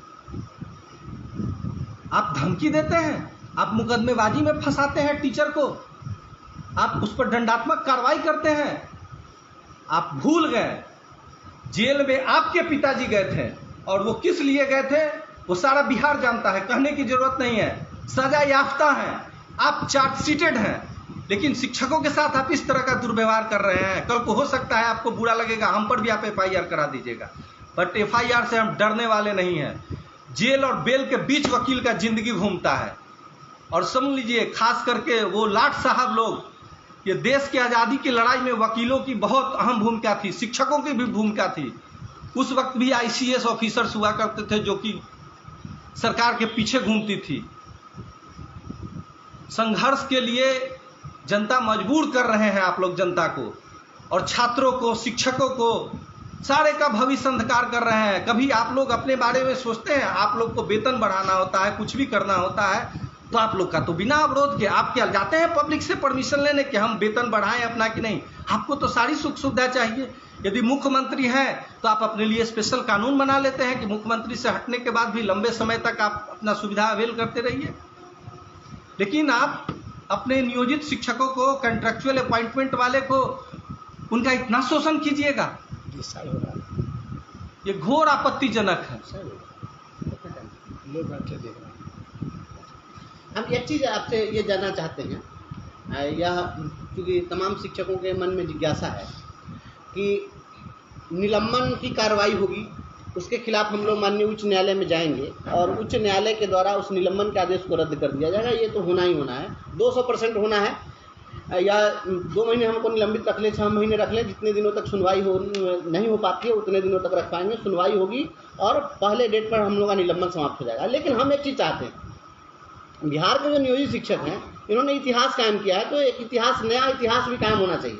आप धमकी देते हैं, आप मुकदमेबाजी में फंसाते हैं टीचर को, आप उस पर दंडात्मक कार्रवाई करते हैं। आप भूल गए जेल में आपके पिताजी गए थे, और वो किस लिए गए थे वो सारा बिहार जानता है, कहने की जरूरत नहीं है। सजा याफ्ता है, आप चार्जशीटेड हैं, लेकिन शिक्षकों के साथ आप इस तरह का दुर्व्यवहार कर रहे हैं। कल को हो सकता है आपको बुरा लगेगा, हम पर भी आप FIR करा दीजिएगा, बट FIR से हम डरने वाले नहीं हैं। जेल और बेल के बीच वकील का जिंदगी घूमता है। और समझ लीजिए खास करके वो लाट साहब लोग, ये देश की आज़ादी की लड़ाई में वकीलों की बहुत अहम भूमिका थी, शिक्षकों की भी भूमिका थी। उस वक्त भी ICS ऑफिसर्स हुआ करते थे जो कि सरकार के पीछे घूमती थी। संघर्ष के लिए जनता मजबूर कर रहे हैं आप लोग जनता को, और छात्रों को, शिक्षकों को, सारे का भविष्य अंधकार कर रहे हैं। कभी आप लोग अपने बारे में सोचते हैं? आप लोग को वेतन बढ़ाना होता है, कुछ भी करना होता है, तो आप लोग का तो बिना अवरोध के आप क्या जाते हैं पब्लिक से परमिशन लेने कि हम वेतन बढ़ाएं अपना कि नहीं? आपको तो सारी सुख सुविधा चाहिए। यदि मुख्यमंत्री हैं तो आप अपने लिए स्पेशल कानून बना लेते हैं कि मुख्यमंत्री से हटने के बाद भी लंबे समय तक आप अपना सुविधा अवेल करते रहिए। लेकिन आप अपने नियोजित शिक्षकों को, कॉन्ट्रैक्चुअल अपॉइंटमेंट वाले को, उनका इतना शोषण कीजिएगा, ये घोर आपत्तिजनक है। हम एक चीज़ आपसे ये जानना चाहते हैं, यह क्योंकि तमाम शिक्षकों के मन में जिज्ञासा है कि निलंबन की कार्रवाई होगी, उसके खिलाफ हम लोग माननीय उच्च न्यायालय में जाएंगे और उच्च न्यायालय के द्वारा उस निलंबन के आदेश को रद्द कर दिया जाएगा। ये तो होना ही होना है, 200% होना है। या 2 महीने हमको निलंबित रख ले, 6 महीने रख ले, जितने दिनों तक सुनवाई नहीं हो पाती है उतने दिनों तक रख पाएंगे। सुनवाई होगी और पहले डेट पर हम लोग का निलंबन समाप्त हो जाएगा। लेकिन हम एक चीज़ चाहते हैं, बिहार के जो नियोजित शिक्षक हैं इन्होंने इतिहास कायम किया है, तो एक इतिहास, नया इतिहास भी कायम होना चाहिए।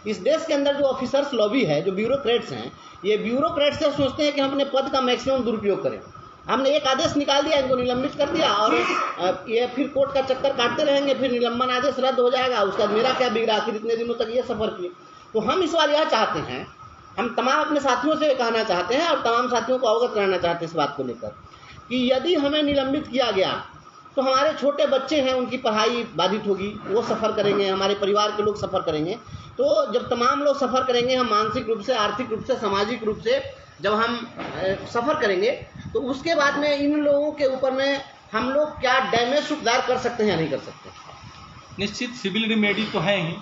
इस देश के अंदर जो ऑफिसर्स लॉबी है, जो ब्यूरोक्रेट्स हैं, ये ब्यूरोक्रेट्स से सोचते हैं कि हम अपने पद का मैक्सिमम दुरुपयोग करें। हमने एक आदेश निकाल दिया, इनको निलंबित कर दिया और ये फिर कोर्ट का चक्कर काटते रहेंगे, फिर निलंबन आदेश रद्द हो जाएगा, उसका मेरा क्या बिगड़ा, आखिर इतने दिनों तक ये सफ़र किए। तो हम इस बार यह चाहते हैं, हम तमाम अपने साथियों से कहना चाहते हैं और तमाम साथियों को अवगत कराना चाहते हैं इस बात को लेकर कि यदि हमें निलंबित किया गया तो हमारे छोटे बच्चे हैं, उनकी पढ़ाई बाधित होगी, वो सफ़र करेंगे, हमारे परिवार के लोग सफ़र करेंगे। तो जब तमाम लोग सफ़र करेंगे, हम मानसिक रूप से, आर्थिक रूप से, सामाजिक रूप से जब हम सफ़र करेंगे, तो उसके बाद में इन लोगों के ऊपर में हम लोग क्या डैमेज सुधार कर सकते हैं या नहीं कर सकते। निश्चित सिविल रिमेडी तो है ही,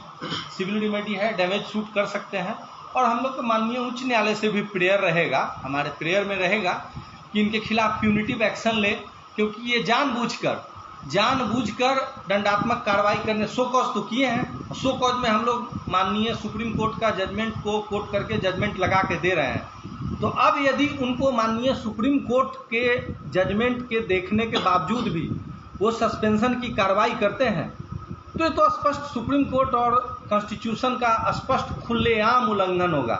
सिविल रिमेडी है, डैमेज सूट कर सकते हैं। और हम लोग को माननीय उच्च न्यायालय से भी प्रेयर रहेगा, हमारे प्रेयर में रहेगा कि इनके खिलाफ प्यूनिटिव एक्शन ले, क्योंकि ये जानबूझकर दंडात्मक कार्रवाई करने शो कॉज तो किए हैं। शो कॉज में हम लोग माननीय सुप्रीम कोर्ट का जजमेंट को कोट करके जजमेंट लगा के दे रहे हैं। तो अब यदि उनको माननीय सुप्रीम कोर्ट के जजमेंट के देखने के बावजूद भी वो सस्पेंशन की कार्रवाई करते हैं, तो ये तो स्पष्ट सुप्रीम कोर्ट और कॉन्स्टिट्यूशन का स्पष्ट खुलेआम उल्लंघन होगा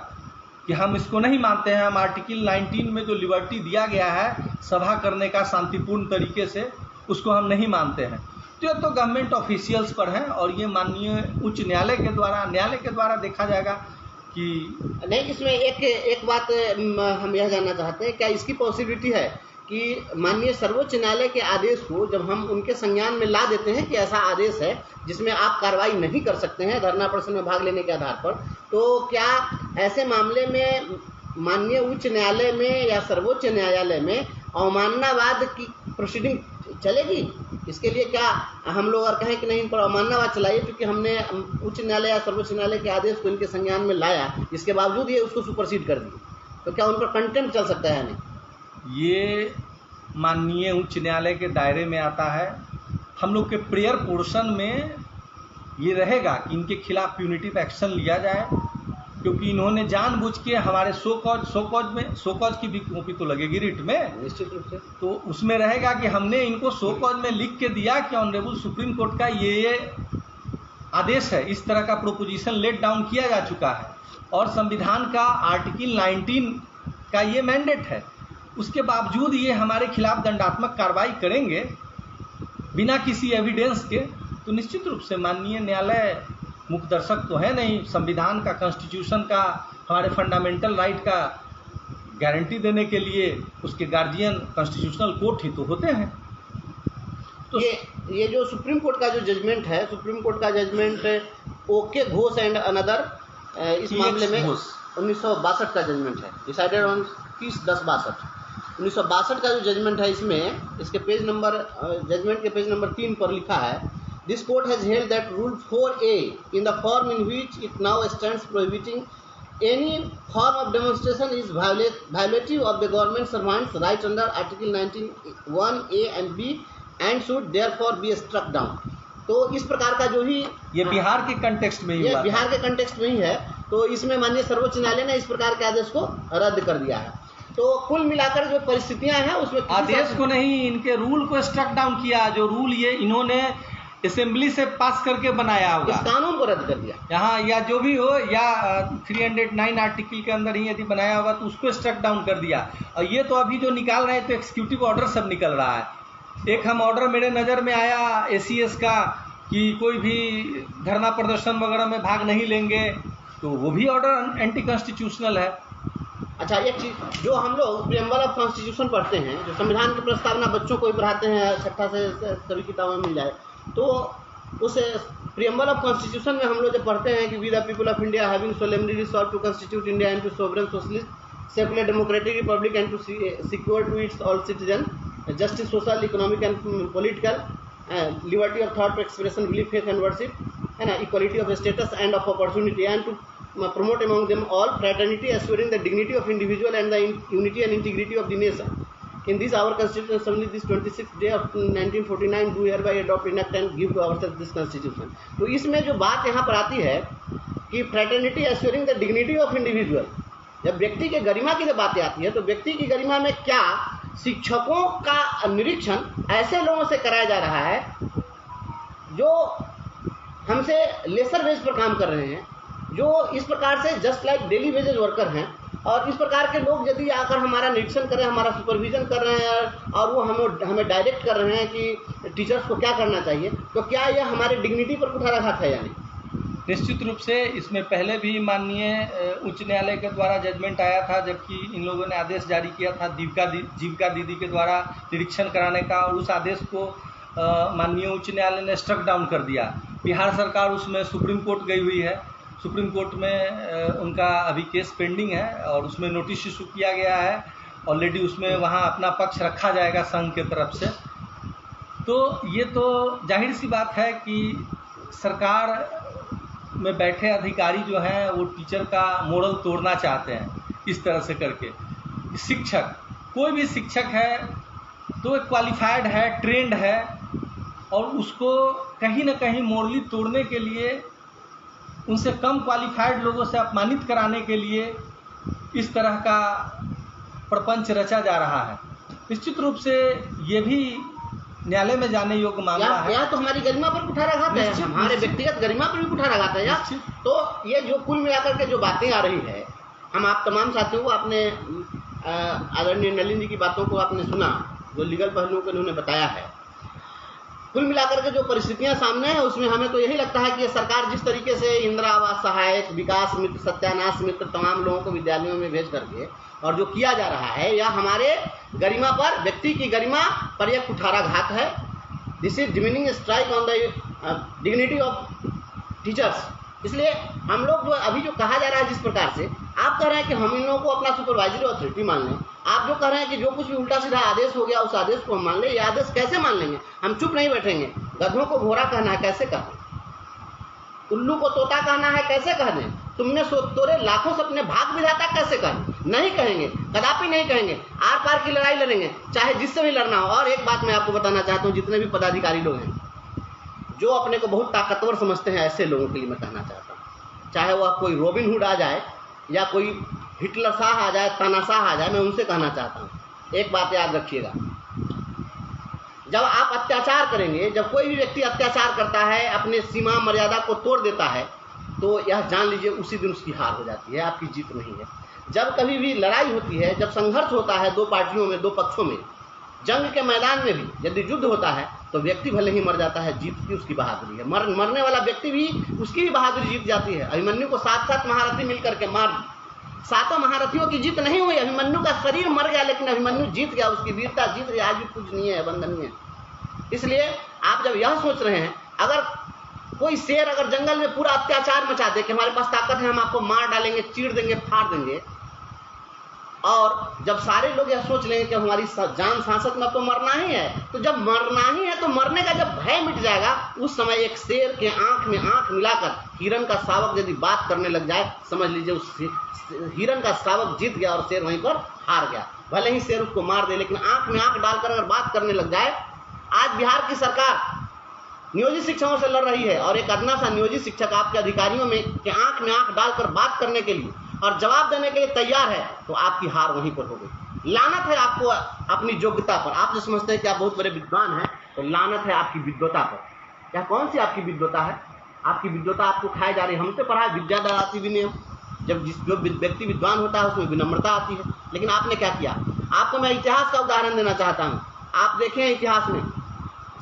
कि हम इसको नहीं मानते हैं। हम आर्टिकल 19 में जो लिबर्टी दिया गया है सभा करने का शांतिपूर्ण तरीके से, उसको हम नहीं मानते हैं। तो ये तो गवर्नमेंट ऑफिशियल्स पर है और ये माननीय उच्च न्यायालय के द्वारा देखा जाएगा कि नहीं। इसमें एक बात हम यह जानना चाहते हैं, क्या इसकी पॉसिबिलिटी है कि माननीय सर्वोच्च न्यायालय के आदेश को जब हम उनके संज्ञान में ला देते हैं कि ऐसा आदेश है जिसमें आप कार्रवाई नहीं कर सकते हैं धरना प्रदर्शन में भाग लेने के आधार पर, तो क्या ऐसे मामले में माननीय उच्च न्यायालय में या सर्वोच्च न्यायालय में अवमाननावाद की प्रोसीडिंग चलेगी? इसके लिए क्या हम लोग अगर कहें कि नहीं, इन पर अवमाननावाद चलाइए क्योंकि हमने उच्च न्यायालय या सर्वोच्च न्यायालय के आदेश को इनके संज्ञान में लाया, इसके बावजूद ये उसको सुपरसीड कर दिए, तो क्या उन पर कंटेम्प्ट चल सकता है या नहीं? ये माननीय उच्च न्यायालय के दायरे में आता है। हम लोग के प्रेयर पोर्शन में ये रहेगा कि इनके खिलाफ प्यूनिटिव एक्शन लिया जाए, क्योंकि इन्होंने जानबूझ के हमारे शो कॉज की भी कॉपी तो लगेगी रिट में निश्चित रूप से, तो उसमें रहेगा कि हमने इनको शो कॉज में लिख के दिया कि ऑनरेबल सुप्रीम कोर्ट का ये आदेश है, इस तरह का प्रोपोजिशन लेट डाउन किया जा चुका है और संविधान का आर्टिकल 19 का ये मैंडेट है। उसके बावजूद ये हमारे खिलाफ दंडात्मक कार्रवाई करेंगे बिना किसी एविडेंस के, तो निश्चित रूप से माननीय न्यायालय मुख्य दर्शक तो है नहीं, संविधान का, कॉन्स्टिट्यूशन का, हमारे फंडामेंटल राइट का गारंटी देने के लिए उसके गार्जियन कॉन्स्टिट्यूशनल कोर्ट ही तो होते हैं। तो ये जो सुप्रीम कोर्ट का जो जजमेंट है, सुप्रीम कोर्ट का judgement okay Ghosh and another, इस मामले में 1962 का जजमेंट है, डिसाइडेड ऑन 30/10/62। 1962 का जो जजमेंट है, इसमें इसके पेज नंबर, जजमेंट के पेज नंबर 3 पर लिखा है, this court has held that rule 4A in the form in which it now stands prohibiting any form of demonstration is violative of the government servants right under article 19(1)A and B and should therefore be struck down. तो इस प्रकार का जो ही ये बिहार के context में ही हुआ, बिहार के कंटेक्स्ट में ही है, तो इसमें माननीय सर्वोच्च न्यायालय ने इस प्रकार के आदेश को रद्द कर दिया है। तो कुल मिलाकर जो परिस्थितियां हैं उसमें आदेश को नहीं, इनके रूल को स्ट्रक डाउन किया, जो रूल ये इन्होंने असेंबली से पास करके बनाया होगा, इस कानून को रद्द कर दिया यहाँ, या जो भी हो, या 309 आर्टिकल के अंदर ही यदि बनाया होगा तो उसको स्ट्रक डाउन कर दिया। और ये तो अभी जो निकाल रहे हैं तो एग्जीक्यूटिव ऑर्डर सब निकल रहा है। एक हम ऑर्डर मेरे नज़र में आया ACS का कि कोई भी धरना प्रदर्शन वगैरह में भाग नहीं लेंगे, तो वो भी ऑर्डर एंटी कॉन्स्टिट्यूशनल है। अच्छा, एक चीज जो हम लोग प्रियम्बल ऑफ कॉन्स्टिट्यूशन पढ़ते हैं, जो संविधान की प्रस्तावना बच्चों को भी पढ़ाते हैं, छठा से सभी किताबों में मिल जाए, तो उस प्रियम्बल ऑफ कॉन्स्टिट्यूशन में हम लोग जब पढ़ते हैं कि we the people of India having solemnly resolve to constitute India into sovereign socialist secular democratic republic and to secure to its all citizen justice, social, economic and political, liberty of thought, expression, belief, faith and worship, and equality of status and of opportunity, and to promote among them all fraternity, assuring the dignity of individual and the unity and integrity of the nation. In this our Constitutional Assembly, this 26th day of 1949, do hereby adopt, enact and give to ourselves this Constitution. तो इसमें जो बात यहाँ पर आती है कि fraternity, assuring the dignity of individual, जब व्यक्ति के गरिमा की जब बातें आती है तो व्यक्ति की गरिमा में क्या शिक्षकों का निरीक्षण ऐसे लोगों से कराया जा रहा है जो हमसे लेसर वेज पर काम कर रहे हैं, जो इस प्रकार से just like daily wages worker हैं, और इस प्रकार के लोग यदि आकर हमारा निरीक्षण कर रहे हैं, हमारा सुपरविजन कर रहे हैं और वो हमें डायरेक्ट कर रहे हैं कि टीचर्स को क्या करना चाहिए, तो क्या यह हमारे डिग्निटी पर कुठाराघात है या नहीं? निश्चित रूप से इसमें पहले भी माननीय उच्च न्यायालय के द्वारा जजमेंट आया था, जबकि इन लोगों ने आदेश जारी किया था जीविका दीदी के द्वारा निरीक्षण कराने का, और उस आदेश को माननीय उच्च न्यायालय ने स्ट्रक डाउन कर दिया। बिहार सरकार उसमें सुप्रीम कोर्ट गई हुई है, सुप्रीम कोर्ट में उनका अभी केस पेंडिंग है और उसमें नोटिस इशू किया गया है, ऑलरेडी उसमें वहाँ अपना पक्ष रखा जाएगा संघ के तरफ से। तो ये तो जाहिर सी बात है कि सरकार में बैठे अधिकारी जो हैं वो टीचर का मोरल तोड़ना चाहते हैं इस तरह से करके। शिक्षक, कोई भी शिक्षक है तो एक क्वालिफाइड है, ट्रेंड है, और उसको कहीं ना कहीं मोरली तोड़ने के लिए, उनसे कम क्वालिफाइड लोगों से अपमानित कराने के लिए इस तरह का प्रपंच रचा जा रहा है। निश्चित रूप से ये भी न्यायालय में जाने योग्य मामला है। या तो हमारी गरिमा पर कुठाराघात है, हमारे व्यक्तिगत गरिमा पर भी कुठाराघात है। या तो ये जो कुल मिलाकर के जो बातें आ रही है, हम आप तमाम साथियों को, आपने आदरणीय नलिन जी की बातों को आपने सुना, जो लीगल पहलुओं को उन्होंने बताया है, कुल मिलाकर के जो परिस्थितियां सामने हैं उसमें हमें तो यही लगता है कि सरकार जिस तरीके से इंदिरा आवास सहायक, विकास मित्र, सत्यानाश मित्र तमाम लोगों को विद्यालयों में भेज करके और जो किया जा रहा है, यह हमारे गरिमा पर, व्यक्ति की गरिमा पर यह कुठाराघात है। This is demeaning strike on the dignity of teachers. इसलिए हम लोग जो अभी जो कहा जा रहा है, जिस प्रकार से आप कह रहे हैं कि हम इन लोगों को अपना सुपरवाइजरी अथॉरिटी मान लें, आप जो कह रहे हैं कि जो कुछ भी उल्टा सीधा आदेश हो गया उस आदेश को हम मान लें, ये आदेश कैसे मान लेंगे? हम चुप नहीं बैठेंगे। गधों को घोड़ा कहना है, कैसे कहें? उल्लू को तोता कहना है, कैसे कह दें? तुमने तोड़े लाखों सपने भाग विधाता, कैसे कहें? नहीं कहेंगे, कदापि नहीं कहेंगे। आर पार की लड़ाई लड़ेंगे, चाहे जिससे भी लड़ना हो। और एक बात मैं आपको बताना चाहता हूँ, जितने भी पदाधिकारी लोग हैं जो अपने को बहुत ताकतवर समझते हैं, ऐसे लोगों के लिए मैं कहना चाहता हूँ, चाहे वह कोई रॉबिन हुड आ जाए या कोई हिटलर शाह आ जाए, तानाशाह आ जाए, मैं उनसे कहना चाहता हूँ, एक बात याद रखिएगा, जब आप अत्याचार करेंगे, जब कोई भी व्यक्ति अत्याचार करता है, अपने सीमा मर्यादा को तोड़ देता है, तो यह जान लीजिए उसी दिन उसकी हार हो जाती है, आपकी जीत नहीं है। जब कभी भी लड़ाई होती है, जब संघर्ष होता है दो पार्टियों में, दो पक्षों में, जंग के मैदान में भी यदि युद्ध होता है तो व्यक्ति भले ही मर जाता है, जीत की उसकी बहादुरी है। मरने वाला व्यक्ति भी, उसकी भी बहादुरी जीत जाती है। अभिमन्यु को 7 महारथी मिलकर के मार, 7 महारथियों की जीत नहीं हुई, अभिमन्यु का शरीर मर गया लेकिन अभिमन्यु जीत गया, उसकी वीरता जीत गई, आज भी पूजनीय है, वंदनीय। इसलिए आप जब यह सोच रहे हैं, अगर कोई शेर अगर जंगल में पूरा अत्याचार मचा दे कि हमारे पास ताकत है, हम आपको मार डालेंगे, चीर देंगे, फाड़ देंगे, और जब सारे लोग यह सोच लेंगे कि हमारी जान सांसत में तो मरना ही है, तो जब मरना ही है तो मरने का जब भय मिट जाएगा, उस समय एक शेर के आंख में आंख मिलाकर हिरन का शावक यदि बात करने लग जाए, समझ लीजिए उस हिरन का शावक जीत गया और शेर वहीं पर हार गया। भले ही शेर उसको मार दे, लेकिन आंख में आंख डालकर अगर बात करने लग जाए। आज बिहार की सरकार नियोजित शिक्षकों से लड़ रही है, और एक अदना सा नियोजित शिक्षक आपके अधिकारियों में के आंख में आंख डालकर बात करने के लिए और जवाब देने के लिए तैयार है, तो आपकी हार वहीं पर हो गई। लानत है आपको अपनी योग्यता पर। आप जो समझते हैं कि आप बहुत बड़े विद्वान हैं, तो लानत है आपकी विद्वता पर। क्या कौन सी आपकी विद्वता है? आपकी विद्वता आपको खाए जा रही है। हमसे पढ़ा विद्या ददाति विनयम, जब जो व्यक्ति विद्वान होता है उसमें विनम्रता आती है, लेकिन आपने क्या किया? आपको मैं इतिहास का उदाहरण देना चाहता हूँ। आप देखें इतिहास में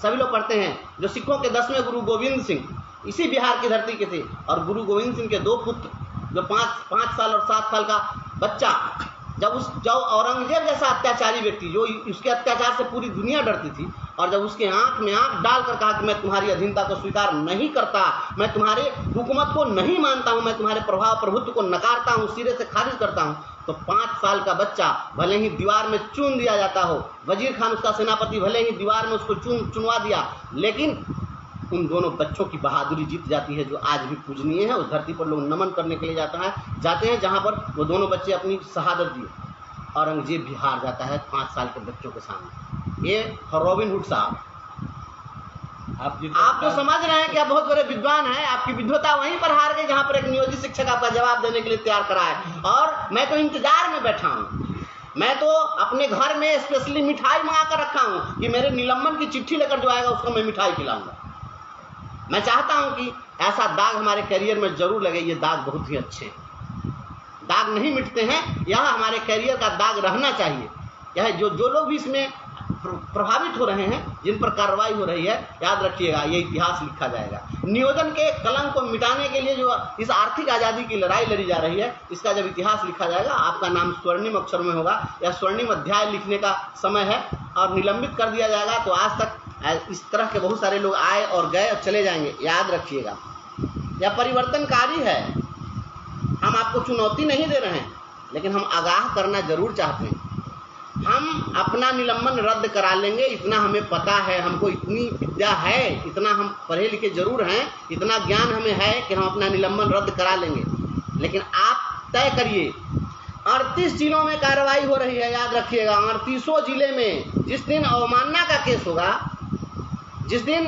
सभी लोग पढ़ते हैं, जो सिखों के 10वें गुरु गोविंद सिंह इसी बिहार की धरती के थे, और गुरु गोविंद सिंह के 2 पुत्र जो 5 साल और 7 साल का बच्चा, जब औरंगजेब जैसा अत्याचारी व्यक्ति, जो उसके अत्याचार से पूरी दुनिया डरती थी, और जब उसके आंख में आंख डालकर कहा कि मैं तुम्हारी अधीनता को स्वीकार नहीं करता, मैं तुम्हारे हुकूमत को नहीं मानता हूं, मैं तुम्हारे प्रभाव प्रभुत्व को नकारता हूं, सिरे से खारिज करता हूं, तो 5 साल का बच्चा भले ही दीवार में चुन दिया जाता हो, वजीर खान उसका सेनापति भले ही दीवार में उसको चुनवा दिया, लेकिन उन दोनों बच्चों की बहादुरी जीत जाती है, जो आज भी पूजनीय है। उस धरती पर लोग नमन करने के लिए जाते हैं जहां पर वो दोनों बच्चे अपनी शहादत दिए। औरंगजेब भी हार जाता है 5 साल के बच्चों के सामने। ये रॉबिन हुड साहब, आप तो समझ रहे हैं कि आप बहुत बड़े विद्वान हैं, आपकी विद्वता वहीं पर हार गई जहां पर एक नियोजित शिक्षक आपका जवाब देने के लिए तैयार करा है। और मैं तो इंतजार में बैठा हूं, मैं तो अपने घर में स्पेशली मिठाई मंगा कर रखा हूं कि मेरे निलंबन की चिट्ठी लेकर जो आएगा उसको मैं मिठाई खिलाऊंगा। मैं चाहता हूं कि ऐसा दाग हमारे करियर में जरूर लगे। ये दाग बहुत ही अच्छे हैं, दाग नहीं मिटते हैं, यह हमारे करियर का दाग रहना चाहिए। यह जो लोग भी इसमें प्रभावित हो रहे हैं, जिन पर कार्रवाई हो रही है, याद रखिएगा ये इतिहास लिखा जाएगा। नियोजन के कलंक को मिटाने के लिए जो इस आर्थिक आज़ादी की लड़ाई लड़ी जा रही है, इसका जब इतिहास लिखा जाएगा, आपका नाम स्वर्णिम अक्षर में होगा। यह स्वर्णिम अध्याय लिखने का समय है, और निलंबित कर दिया जाएगा तो आज तक इस तरह के बहुत सारे लोग आए और गए और चले जाएंगे। याद रखिएगा यह परिवर्तनकारी है। हम आपको चुनौती नहीं दे रहे हैं, लेकिन हम आगाह करना जरूर चाहते हैं। हम अपना निलंबन रद्द करा लेंगे, इतना हमें पता है, हमको इतनी विद्या है, इतना हम पढ़े लिखे जरूर हैं, इतना ज्ञान हमें है कि हम अपना निलंबन रद्द करा लेंगे। लेकिन आप तय करिए। 38 जिलों में कार्रवाई हो रही है, याद रखिएगा। 38 जिले में जिस दिन अवमानना का केस होगा, जिस दिन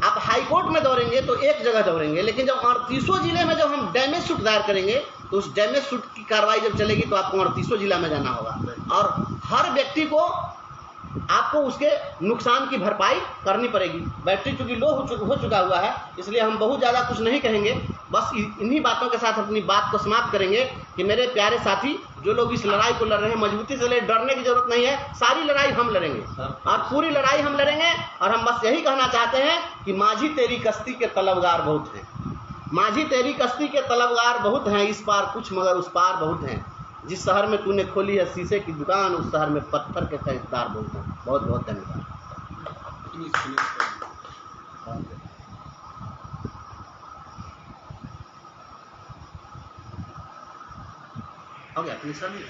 आप हाईकोर्ट में दौड़ेंगे तो एक जगह दौड़ेंगे, लेकिन जब 38 जिले में जब हम डैमेज सूट दायर करेंगे तो उस डैमेज सूट की कार्रवाई जब चलेगी तो आपको 38 जिला में जाना होगा, और हर व्यक्ति को आपको उसके नुकसान की भरपाई करनी पड़ेगी। बैटरी चूंकि लो हो चुका हुआ है, इसलिए हम बहुत ज़्यादा कुछ नहीं कहेंगे। बस इन्हीं बातों के साथ अपनी बात को समाप्त करेंगे कि मेरे प्यारे साथी, जो लोग इस लड़ाई को लड़ रहे हैं, मजबूती से डरने की जरूरत नहीं है। सारी लड़ाई हम लड़ेंगे और पूरी लड़ाई हम लड़ेंगे। और हम बस यही कहना चाहते हैं कि माझी तेरी कश्ती के तलबगार बहुत हैं, माझी तेरी कश्ती के तलबगार बहुत हैं, इस पार कुछ मगर उस पार बहुत हैं। जिस शहर में तूने खोली है शीशे की दुकान, उस शहर में पत्थर के खरीदार बहुत हैं। बहुत बहुत धन्यवाद। हो गया अपनी सभी।